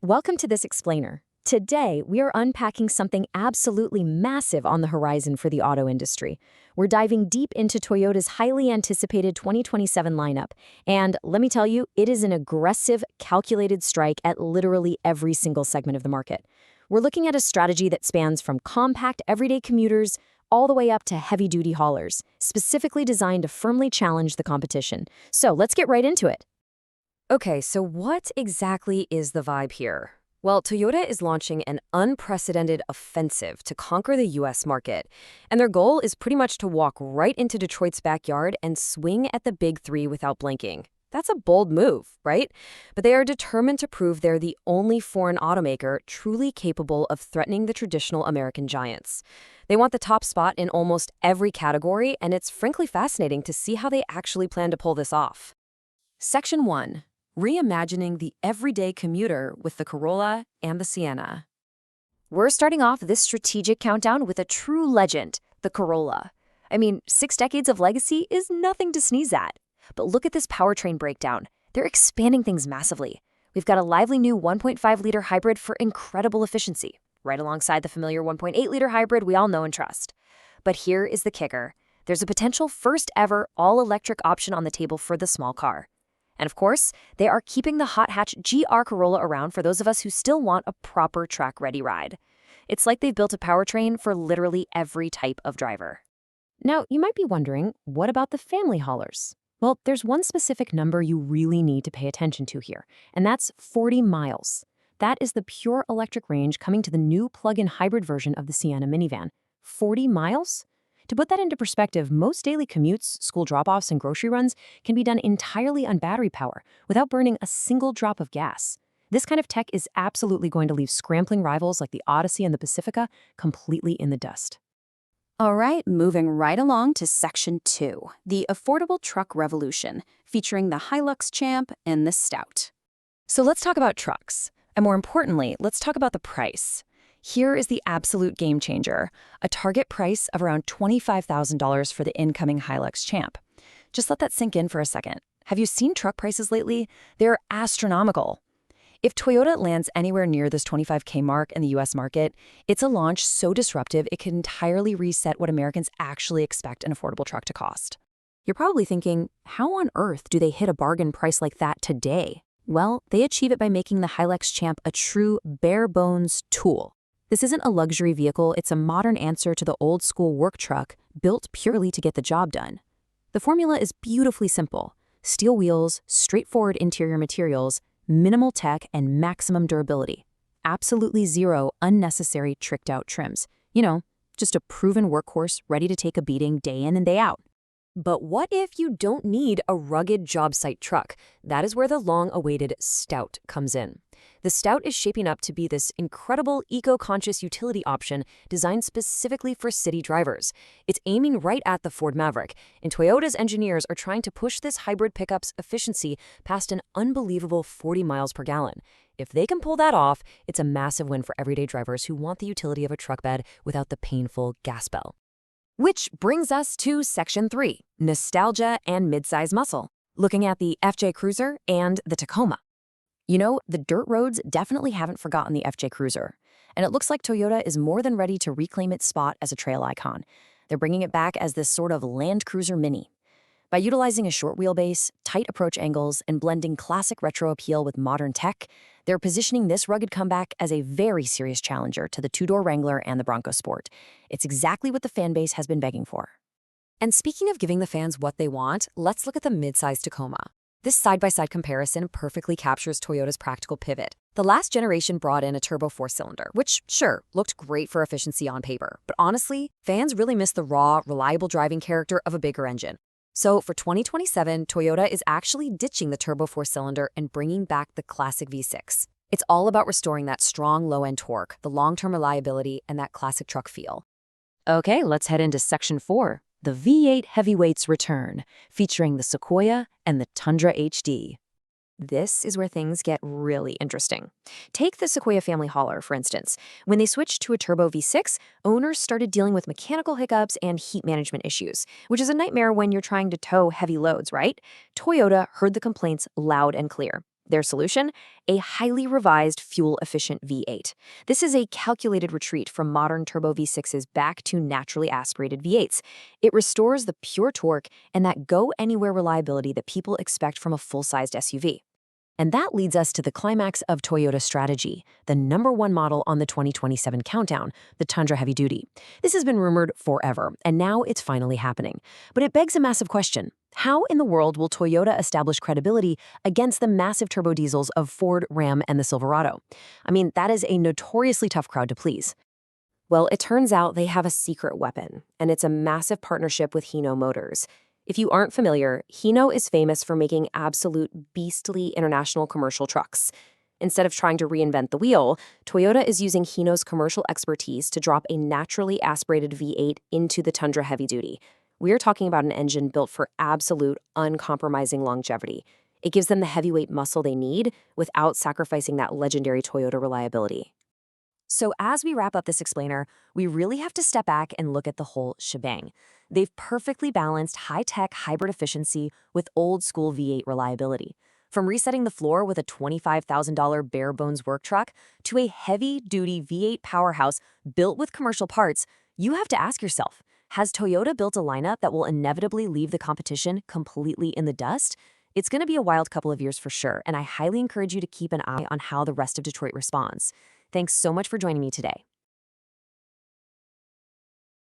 Welcome to this explainer. Today, we are unpacking something absolutely massive on the horizon for the auto industry. We're diving deep into Toyota's highly anticipated 2027 lineup. And let me tell you, it is an aggressive, calculated strike at literally every single segment of the market. We're looking at a strategy that spans from compact, everyday commuters all the way up to heavy-duty haulers, specifically designed to firmly challenge the competition. So let's get right into it. Okay, so what exactly is the vibe here? Well, Toyota is launching an unprecedented offensive to conquer the US market, and their goal is pretty much to walk right into Detroit's backyard and swing at the big three without blinking. That's a bold move, right? But they are determined to prove they're the only foreign automaker truly capable of threatening the traditional American giants. They want the top spot in almost every category, and it's frankly fascinating to see how they actually plan to pull this off. Section 1. Reimagining the everyday commuter with the Corolla and the Sienna. We're starting off this strategic countdown with a true legend, the Corolla. I mean, 6 decades of legacy is nothing to sneeze at. But look at this powertrain breakdown. They're expanding things massively. We've got a lively new 1.5-liter hybrid for incredible efficiency, right alongside the familiar 1.8-liter hybrid we all know and trust. But here is the kicker. There's a potential first-ever all-electric option on the table for the small car. And of course, they are keeping the hot hatch GR Corolla around for those of us who still want a proper track-ready ride. It's like they've built a powertrain for literally every type of driver. Now, you might be wondering, what about the family haulers? Well, there's one specific number you really need to pay attention to here, and that's 40 miles. That is the pure electric range coming to the new plug-in hybrid version of the Sienna minivan. 40 miles? To put that into perspective, most daily commutes, school drop-offs, and grocery runs can be done entirely on battery power without burning a single drop of gas. This kind of tech is absolutely going to leave scrambling rivals like the Odyssey and the Pacifica completely in the dust. All right, moving right along to Section 2, the affordable truck revolution, featuring the Hilux Champ and the Stout. So let's talk about trucks. And more importantly, let's talk about the price. Here is the absolute game changer, a target price of around $25,000 for the incoming Hilux Champ. Just let that sink in for a second. Have you seen truck prices lately? They're astronomical. If Toyota lands anywhere near this $25K mark in the US market, it's a launch so disruptive it can entirely reset what Americans actually expect an affordable truck to cost. You're probably thinking, how on earth do they hit a bargain price like that today? Well, they achieve it by making the Hilux Champ a true bare-bones tool. This isn't a luxury vehicle, it's a modern answer to the old-school work truck built purely to get the job done. The formula is beautifully simple. Steel wheels, straightforward interior materials, minimal tech, and maximum durability. Absolutely zero unnecessary tricked-out trims. You know, just a proven workhorse ready to take a beating day in and day out. But what if you don't need a rugged job site truck? That is where the long-awaited Stout comes in. The Stout is shaping up to be this incredible eco-conscious utility option designed specifically for city drivers. It's aiming right at the Ford Maverick, and Toyota's engineers are trying to push this hybrid pickup's efficiency past an unbelievable 40 miles per gallon. If they can pull that off, it's a massive win for everyday drivers who want the utility of a truck bed without the painful gas bell. Which brings us to Section 3, nostalgia and midsize muscle, looking at the FJ Cruiser and the Tacoma. You know, the dirt roads definitely haven't forgotten the FJ Cruiser, and it looks like Toyota is more than ready to reclaim its spot as a trail icon. They're bringing it back as this sort of Land Cruiser Mini. By utilizing a short wheelbase, tight approach angles, and blending classic retro appeal with modern tech, they're positioning this rugged comeback as a very serious challenger to the two-door Wrangler and the Bronco Sport. It's exactly what the fanbase has been begging for. And speaking of giving the fans what they want, let's look at the midsize Tacoma. This side-by-side comparison perfectly captures Toyota's practical pivot. The last generation brought in a turbo 4-cylinder, which, sure, looked great for efficiency on paper. But honestly, fans really miss the raw, reliable driving character of a bigger engine. So for 2027, Toyota is actually ditching the turbo 4-cylinder and bringing back the classic V6. It's all about restoring that strong low-end torque, the long-term reliability, and that classic truck feel. Okay, let's head into Section 4, the V8 Heavyweights Return, featuring the Sequoia and the Tundra HD. This is where things get really interesting. Take the Sequoia family hauler, for instance. When they switched to a turbo V6, owners started dealing with mechanical hiccups and heat management issues, which is a nightmare when you're trying to tow heavy loads, right? Toyota heard the complaints loud and clear. Their solution? A highly revised fuel-efficient V8. This is a calculated retreat from modern turbo V6s back to naturally aspirated V8s. It restores the pure torque and that go-anywhere reliability that people expect from a full-sized SUV. And that leads us to the climax of Toyota's strategy, the #1 model on the 2027 countdown, the Tundra Heavy Duty. This has been rumored forever, and now it's finally happening. But it begs a massive question. How in the world will Toyota establish credibility against the massive turbo diesels of Ford, Ram, and the Silverado? I mean, that is a notoriously tough crowd to please. Well, it turns out they have a secret weapon, and it's a massive partnership with Hino Motors. If you aren't familiar, Hino is famous for making absolute beastly international commercial trucks. Instead of trying to reinvent the wheel, Toyota is using Hino's commercial expertise to drop a naturally aspirated V8 into the Tundra Heavy Duty. We're talking about an engine built for absolute, uncompromising longevity. It gives them the heavyweight muscle they need without sacrificing that legendary Toyota reliability. So as we wrap up this explainer, we really have to step back and look at the whole shebang. They've perfectly balanced high-tech hybrid efficiency with old-school V8 reliability. From resetting the floor with a $25,000 bare-bones work truck to a heavy-duty V8 powerhouse built with commercial parts, you have to ask yourself, has Toyota built a lineup that will inevitably leave the competition completely in the dust? It's going to be a wild couple of years for sure, and I highly encourage you to keep an eye on how the rest of Detroit responds. Thanks so much for joining me today.